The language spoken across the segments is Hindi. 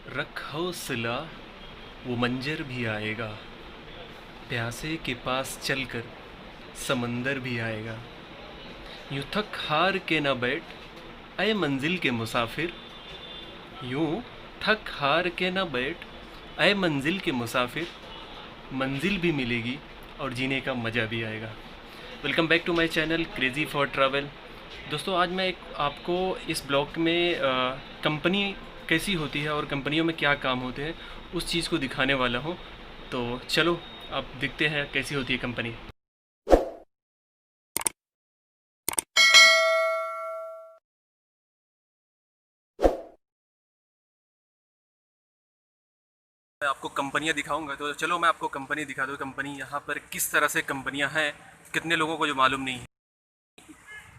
रख हौसला, वो मंजर भी आएगा। प्यासे के पास चलकर समंदर भी आएगा। यूं थक हार के न बैठ, अय मंजिल के मुसाफिर। यूं थक हार के न बैठ, अय मंजिल के मुसाफिर। मंजिल भी मिलेगी और जीने का मज़ा भी आएगा। Welcome back to my channel crazy for travel. दोस्तों, आज मैं आपको इस ब्लॉग में कंपनी कैसी होती है और कंपनियों में क्या काम होते हैं उस चीज़ को दिखाने वाला हूँ। तो चलो अब देखते हैं कैसी होती है कंपनी। मैं आपको कंपनियां दिखाऊंगा, तो चलो मैं आपको कंपनी दिखा दूँ। कंपनी यहाँ पर किस तरह से कंपनियाँ हैं, कितने लोगों को जो मालूम नहीं है।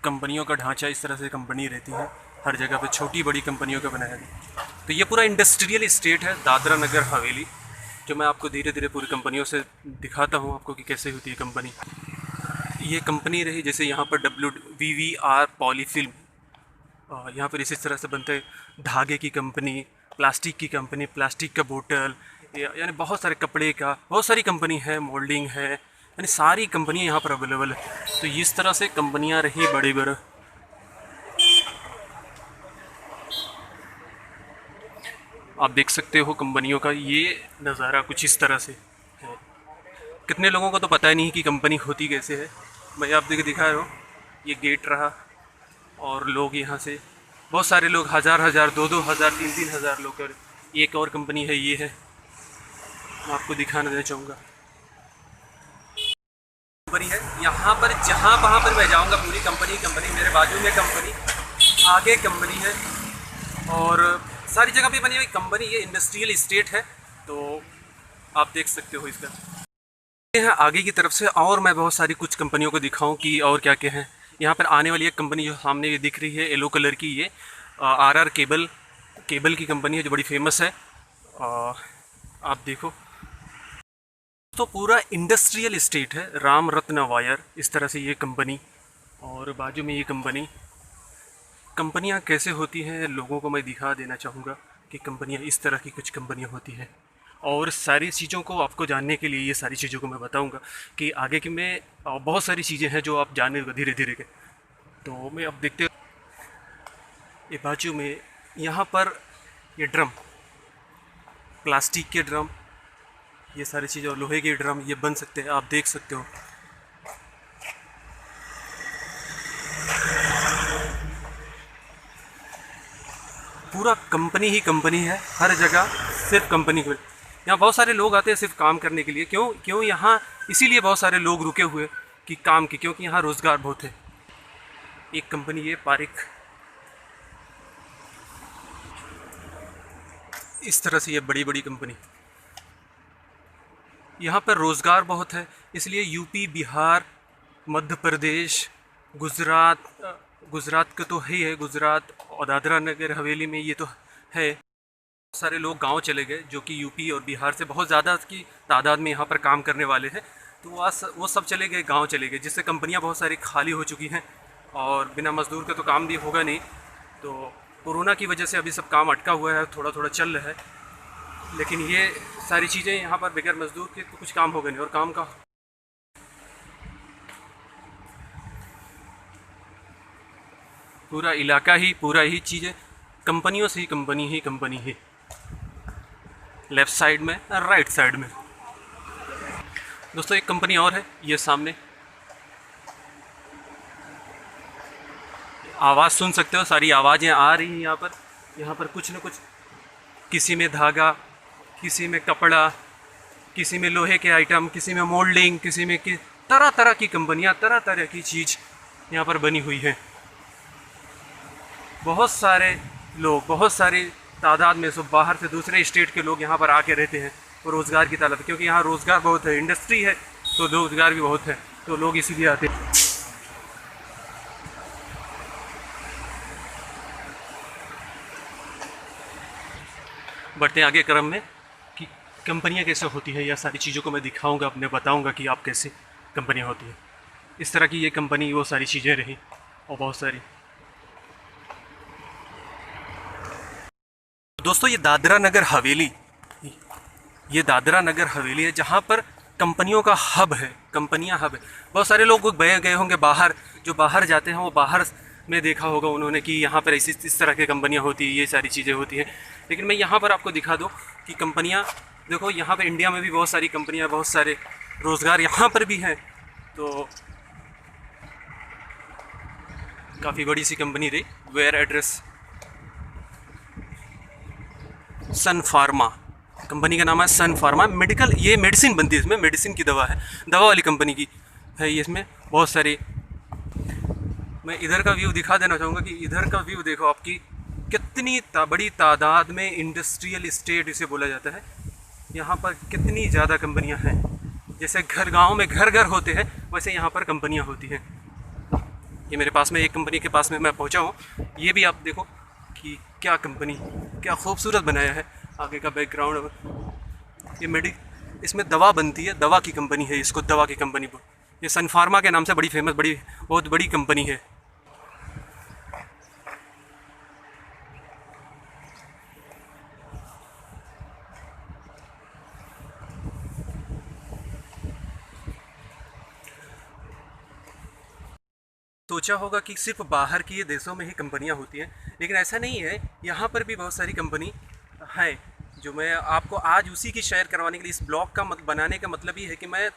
कंपनियों का ढांचा इस तरह से कंपनी रहती है, हर जगह पे छोटी बड़ी कंपनियों का बनाया गया। तो ये पूरा इंडस्ट्रियल इस्टेट है दादरा नगर हवेली, जो मैं आपको धीरे धीरे पूरी कंपनियों से दिखाता हूँ आपको कि कैसे होती है कंपनी। ये कंपनी रही, जैसे यहाँ पर WVR पॉलीफिल्म, यहाँ पर इसी तरह से बनते हैं। धागे की कंपनी, प्लास्टिक की कंपनी, प्लास्टिक का बोतल, यानी बहुत सारे कपड़े का, बहुत सारी कंपनी है, मोल्डिंग है, यानी सारी कंपनियाँ यहाँ पर अवेलेबल है। तो इस तरह से कंपनियाँ रही बड़ी बड़ी। आप देख सकते हो कंपनियों का ये नज़ारा कुछ इस तरह से है। कितने लोगों को तो पता ही नहीं कि कंपनी होती कैसे है। मैं आप दिखा रहा हूँ, ये गेट रहा, और लोग यहाँ से बहुत सारे लोग, हज़ार हज़ार, दो दो हज़ार, तीन तीन हज़ार लोग। और एक और कंपनी है, ये है, मैं आपको दिखाना देना चाहूँगा। कंपनी है यहाँ पर, जहाँ वहाँ पर मैं जाऊँगा पूरी कंपनी कंपनी, मेरे बाजू में कंपनी, आगे कंपनी है, और सारी जगह पे बनी हुई कंपनी। ये इंडस्ट्रियल इस्टेट है, तो आप देख सकते हो इसका। ये है आगे की तरफ से, और मैं बहुत सारी कुछ कंपनियों को दिखाऊं कि और क्या क्या है। यहाँ पर आने वाली एक कंपनी जो सामने ये दिख रही है येलो कलर की, ये RR केबल केबल की कंपनी है, जो बड़ी फेमस है। आप देखो, तो पूरा इंडस्ट्रियल इस्टेट है, राम रत्न वायर, इस तरह से ये कंपनी, और बाजू में ये कंपनी। कंपनियां कैसे होती हैं लोगों को मैं दिखा देना चाहूँगा कि कंपनियां इस तरह की कुछ कंपनियां होती हैं। और सारी चीज़ों को आपको जानने के लिए, ये सारी चीज़ों को मैं बताऊंगा कि आगे की में बहुत सारी चीज़ें हैं जो आप जाने धीरे धीरे के। तो मैं अब देखते, ये बाजू में यहाँ पर ये ड्रम, प्लास्टिक के ड्रम, ये सारी चीज़ें, और लोहे के ड्रम ये बन सकते हैं, आप देख सकते हो। पूरा कंपनी ही कंपनी है, हर जगह सिर्फ कंपनी को। यहाँ बहुत सारे लोग आते हैं सिर्फ काम करने के लिए। क्यों क्यों यहाँ इसीलिए बहुत सारे लोग रुके हुए कि काम की, क्योंकि यहाँ रोज़गार बहुत है। एक कंपनी ये पारिक, इस तरह से ये बड़ी बड़ी कंपनी। यहाँ पर रोज़गार बहुत है, इसलिए यूपी, बिहार, मध्य प्रदेश, गुजरात, गुजरात का तो है, गुजरात और दादरा नगर हवेली में ये तो है। बहुत सारे लोग गांव चले गए, जो कि यूपी और बिहार से बहुत ज़्यादा की तादाद में यहाँ पर काम करने वाले हैं। तो वो सब चले गए, गांव चले गए, जिससे कंपनियाँ बहुत सारी खाली हो चुकी हैं, और बिना मज़दूर के तो काम भी होगा नहीं। तो कोरोना की वजह से अभी सब काम अटका हुआ है, थोड़ा थोड़ा चल रहा है, लेकिन ये सारी चीज़ें यहाँ पर बगैर मज़दूर के तो कुछ काम होगा नहीं। और काम का पूरा इलाका ही, पूरा ही चीज़ें कंपनियों से ही कंपनी है। लेफ़्ट साइड में और राइट साइड में दोस्तों एक कंपनी और है, ये सामने। आवाज़ सुन सकते हो, सारी आवाज़ें आ रही हैं यहाँ पर। यहाँ पर कुछ न कुछ, किसी में धागा, किसी में कपड़ा, किसी में लोहे के आइटम, किसी में मोल्डिंग, किसी में तरह तरह की कंपनियाँ, तरह तरह की चीज़ यहाँ पर बनी हुई है। बहुत सारे लोग, बहुत सारी तादाद में सब बाहर से, दूसरे स्टेट के लोग यहाँ पर आके रहते हैं, और रोज़गार की तलब, क्योंकि यहाँ रोज़गार बहुत है, इंडस्ट्री है तो रोज़गार भी बहुत है, तो लोग इसीलिए आते हैं। बढ़ते हैं आगे क्रम में कि कंपनियाँ कैसे होती है, या सारी चीज़ों को मैं दिखाऊंगा, अपने बताऊंगा कि आप कैसे कंपनियाँ होती हैं। इस तरह की ये कंपनी, वो सारी चीज़ें रही, और बहुत सारी। दोस्तों ये दादरा नगर हवेली, ये दादरा नगर हवेली है जहाँ पर कंपनियों का हब है, कंपनियां हब है। बहुत सारे लोग गए होंगे बाहर, जो बाहर जाते हैं वो बाहर में देखा होगा उन्होंने कि यहाँ पर ऐसी इस तरह की कंपनियां होती हैं, ये सारी चीज़ें होती हैं। लेकिन मैं यहाँ पर आपको दिखा दूँ कि कंपनियाँ देखो, यहाँ पर इंडिया में भी बहुत सारी कंपनियाँ, बहुत सारे रोज़गार यहाँ पर भी हैं। तो काफ़ी बड़ी सी कंपनी रही। Where address Sun Pharma, company का नाम है सन फार्मा। मेडिकल, ये मेडिसिन बनती है, इसमें मेडिसिन की दवा है, दवा वाली कंपनी की है ये। इसमें बहुत सारी, मैं इधर का व्यू दिखा देना चाहूँगा कि इधर का व्यू देखो आपकी कितनी बड़ी तादाद में इंडस्ट्रियल इस्टेट इसे बोला जाता है। यहाँ पर कितनी ज़्यादा कंपनियाँ हैं। जैसे घर गाँव में घर घर होते हैं, वैसे यहाँ पर कंपनियाँ होती हैं। ये मेरे पास में एक कंपनी के पास में मैं पहुँचा हूँ। ये भी आप देखो कि क्या कंपनी, क्या खूबसूरत बनाया है आगे का बैकग्राउंड। ये इसमें दवा बनती है, दवा की कंपनी है, इसको दवा की कंपनी को, ये सन फार्मा के नाम से बड़ी फेमस, बहुत बड़ी कंपनी है। सोचा होगा कि सिर्फ बाहर की देशों में ही कंपनियां होती हैं, लेकिन ऐसा नहीं है। यहाँ पर भी बहुत सारी कंपनी है, जो मैं आपको आज उसी की शेयर करवाने के लिए इस ब्लॉग का बनाने का मतलब ये है कि मैं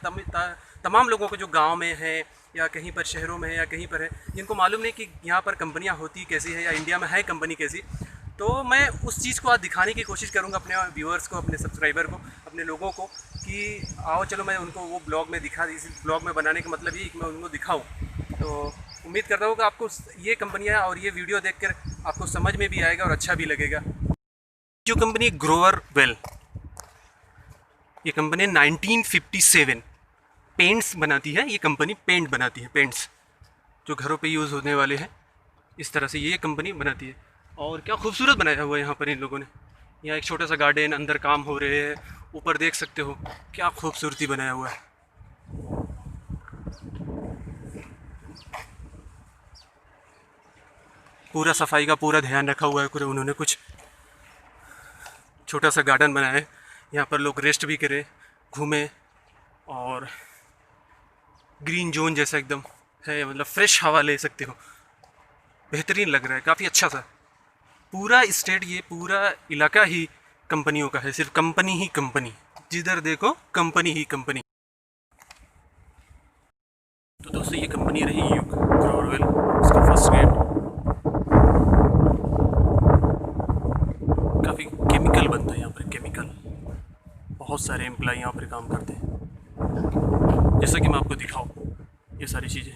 तमाम लोगों को जो गांव में है या कहीं पर शहरों में है या कहीं पर है, जिनको मालूम नहीं कि यहाँ पर कंपनियाँ होती कैसी है या इंडिया में है कंपनी कैसी, तो मैं उस चीज़ को आज दिखाने की कोशिश करूँगा अपने व्यूअर्स को, अपने सब्सक्राइबर को, अपने लोगों को, कि आओ चलो मैं उनको वो ब्लॉग में दिखा दी। इस ब्लॉग में बनाने का मतलब ये कि मैं उनको दिखाऊँ। तो उम्मीद करता हूँ कि आपको ये कंपनियाँ और ये वीडियो देखकर आपको समझ में भी आएगा और अच्छा भी लगेगा। जो कंपनी ग्रोवर वेल, ये कंपनी 1957 पेंट्स बनाती है। ये कंपनी पेंट बनाती है, पेंट्स जो घरों पे यूज़ होने वाले हैं, इस तरह से ये कंपनी बनाती है। और क्या खूबसूरत बनाया हुआ है यहाँ पर इन लोगों ने। यहाँ एक छोटा सा गार्डन, अंदर काम हो रहे हैं, ऊपर देख सकते हो क्या खूबसूरती बनाया हुआ है। पूरा सफाई का पूरा ध्यान रखा हुआ है पूरे उन्होंने। कुछ छोटा सा गार्डन बनाया है, यहाँ पर लोग रेस्ट भी करें, घूमें, और ग्रीन जोन जैसा एकदम है, मतलब फ्रेश हवा ले सकते हो। बेहतरीन लग रहा है, काफ़ी अच्छा सा। पूरा स्टेट, ये पूरा इलाका ही कंपनियों का है, सिर्फ कंपनी ही कंपनी, जिधर देखो कंपनी ही कंपनी। तो दोस्तों ये कंपनी रही ग्रोवर, इसका फर्स्ट गेट। काफ़ी केमिकल बनता है यहाँ पर, केमिकल, बहुत सारे एम्प्लॉय यहाँ पर काम करते हैं। जैसा कि मैं आपको दिखाऊँ ये सारी चीज़ें,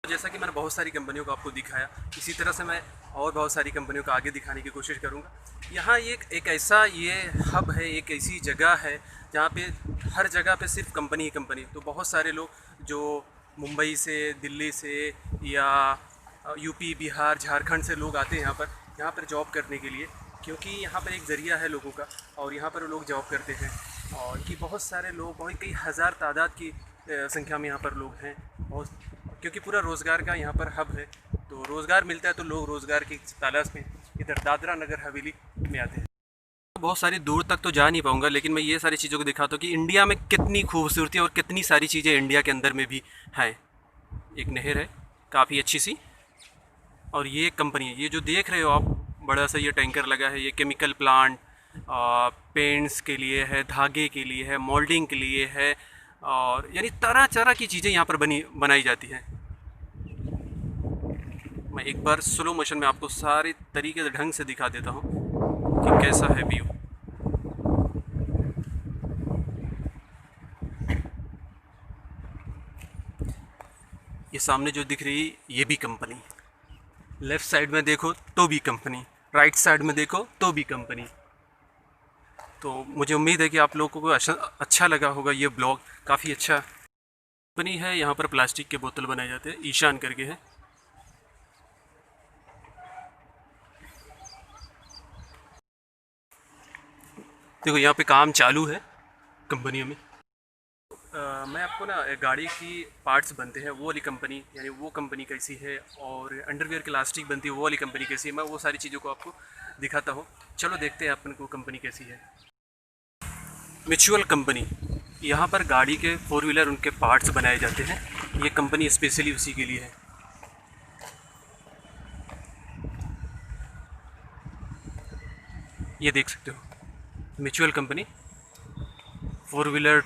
जैसा कि मैंने बहुत सारी कंपनियों को आपको दिखाया, इसी तरह से मैं और बहुत सारी कंपनियों को आगे दिखाने की कोशिश करूँगा। यहाँ एक ऐसा ये हब है, एक ऐसी जगह है जहाँ पे हर जगह पे सिर्फ कंपनी ही कंपनी। तो बहुत सारे लोग जो मुंबई से, दिल्ली से या यूपी, बिहार, झारखंड से लोग आते हैं यहाँ पर जॉब करने के लिए, क्योंकि यहाँ पर एक ज़रिया है लोगों का, और यहाँ पर लोग जॉब करते हैं। और कि बहुत सारे लोग, बहुत कई हज़ार तादाद की संख्या में यहाँ पर लोग हैं, बहुत, क्योंकि पूरा रोज़गार का यहाँ पर हब है। तो रोज़गार मिलता है तो लोग रोज़गार की तलाश में इधर दादरा नगर हवेली में आते हैं। बहुत सारी दूर तक तो जा नहीं पाऊँगा, लेकिन मैं ये सारी चीज़ों को दिखाता हूँ कि इंडिया में कितनी खूबसूरती और कितनी सारी चीज़ें इंडिया के अंदर में भी हैं। एक नहर है काफ़ी अच्छी सी, और ये एक कंपनी है, ये जो देख रहे हो आप, बड़ा सा ये टैंकर लगा है, ये केमिकल प्लांट पेंट्स के लिए है, धागे के लिए है, मोल्डिंग के लिए है, और यानी तरह तरह की चीज़ें यहाँ पर बनाई जाती हैं। मैं एक बार स्लो मोशन में आपको सारे तरीके से ढंग से दिखा देता हूँ कि कैसा है व्यू। ये सामने जो दिख रही है ये भी कंपनी, लेफ़्ट साइड में देखो तो भी कंपनी, राइट साइड में देखो तो भी कंपनी। तो मुझे उम्मीद है कि आप लोगों को अच्छा लगा होगा ये ब्लॉग, काफ़ी अच्छा कंपनी है। यहाँ पर प्लास्टिक के बोतल बनाए जाते हैं, ईशान करके है। देखो यहाँ पे काम चालू है कंपनियों में। मैं आपको ना गाड़ी की पार्ट्स बनते हैं वो वाली कंपनी, यानी वो कंपनी कैसी है, और अंडरवियर की इलास्टिक बनती है वो वाली कंपनी कैसी है, मैं वो सारी चीज़ों को आपको दिखाता हूँ। चलो देखते हैं अपन को कंपनी कैसी है। म्यूचुअल कंपनी, यहाँ पर गाड़ी के 4 व्हीलर उनके पार्ट्स बनाए जाते हैं। ये कंपनी स्पेशली उसी के लिए है। ये देख सकते हो म्यूचुअल कंपनी, 4 व्हीलर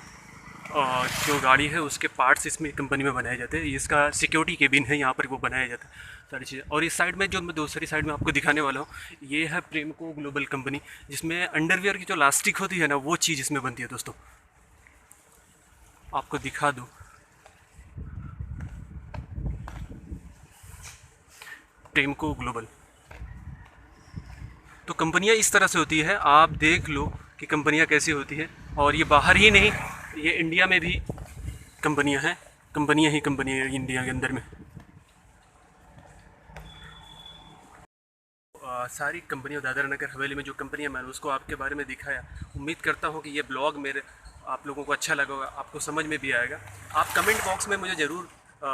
जो गाड़ी है उसके पार्ट्स इसमें कंपनी में बनाए जाते हैं। इसका सिक्योरिटी केबिन है, यहाँ पर वो बनाया जाता है सारी चीज़ें। और इस साइड में जो मैं दूसरी साइड में आपको दिखाने वाला हूँ, ये है प्रेमको ग्लोबल कंपनी, जिसमें अंडरवियर की जो लास्टिक होती है ना, वो चीज़ इसमें बनती है। दोस्तों आपको दिखा दूँ, प्रेमको ग्लोबल। तो कंपनियाँ इस तरह से होती है, आप देख लो कि कंपनियाँ कैसी होती है। और ये बाहर ही नहीं, ये इंडिया में भी कंपनियाँ हैं, कंपनियाँ हैं इंडिया के अंदर में। सारी कंपनियाँ, दादरा नगर हवेली में जो कंपनियाँ, मैंने उसको आपके बारे में दिखाया। उम्मीद करता हूँ कि ये ब्लॉग मेरे आप लोगों को अच्छा लगा होगा, आपको समझ में भी आएगा। आप कमेंट बॉक्स में मुझे ज़रूर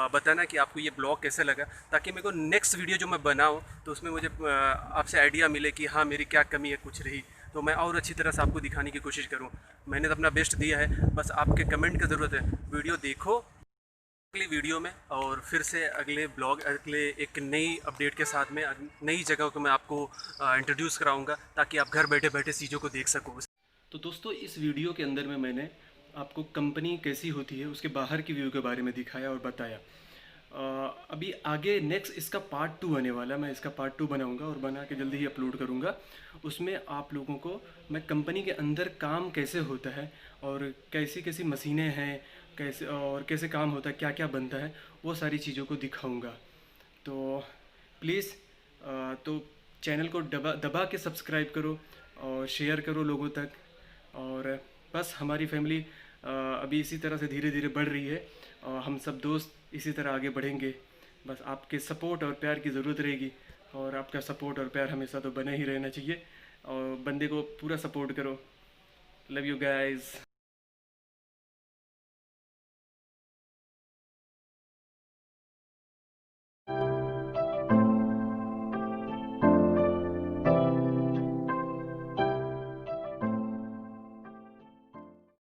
बताना कि आपको ये ब्लॉग कैसे लगा, ताकि मेरे को नेक्स्ट वीडियो जो मैं बनाऊँ तो उसमें मुझे आपसे आइडिया मिले कि हाँ मेरी क्या कमी है, कुछ रही तो मैं और अच्छी तरह से आपको दिखाने की कोशिश करूँ। मैंने तो अपना बेस्ट दिया है, बस आपके कमेंट की ज़रूरत है। वीडियो देखो अगली वीडियो में, और फिर से अगले ब्लॉग, अगले एक नई अपडेट के साथ में नई जगह को मैं आपको इंट्रोड्यूस कराऊंगा, ताकि आप घर बैठे बैठे चीज़ों को देख सको। तो दोस्तों इस वीडियो के अंदर में मैंने आपको कंपनी कैसी होती है उसके बाहर की व्यू के बारे में दिखाया और बताया। अभी आगे नेक्स्ट इसका पार्ट 2 आने वाला है। मैं इसका पार्ट 2 बनाऊंगा और बना के जल्दी ही अपलोड करूंगा। उसमें आप लोगों को मैं कंपनी के अंदर काम कैसे होता है और कैसी कैसी मशीनें हैं, कैसे और कैसे काम होता है, क्या क्या बनता है, वो सारी चीज़ों को दिखाऊंगा। तो प्लीज़ तो चैनल को दबा के सब्सक्राइब करो और शेयर करो लोगों तक। और बस हमारी फैमिली अभी इसी तरह से धीरे धीरे बढ़ रही है और हम सब दोस्त इसी तरह आगे बढ़ेंगे। बस आपके सपोर्ट और प्यार की ज़रूरत रहेगी, और आपका सपोर्ट और प्यार हमेशा तो बने ही रहना चाहिए। और बंदे को पूरा सपोर्ट करो। Love you guys.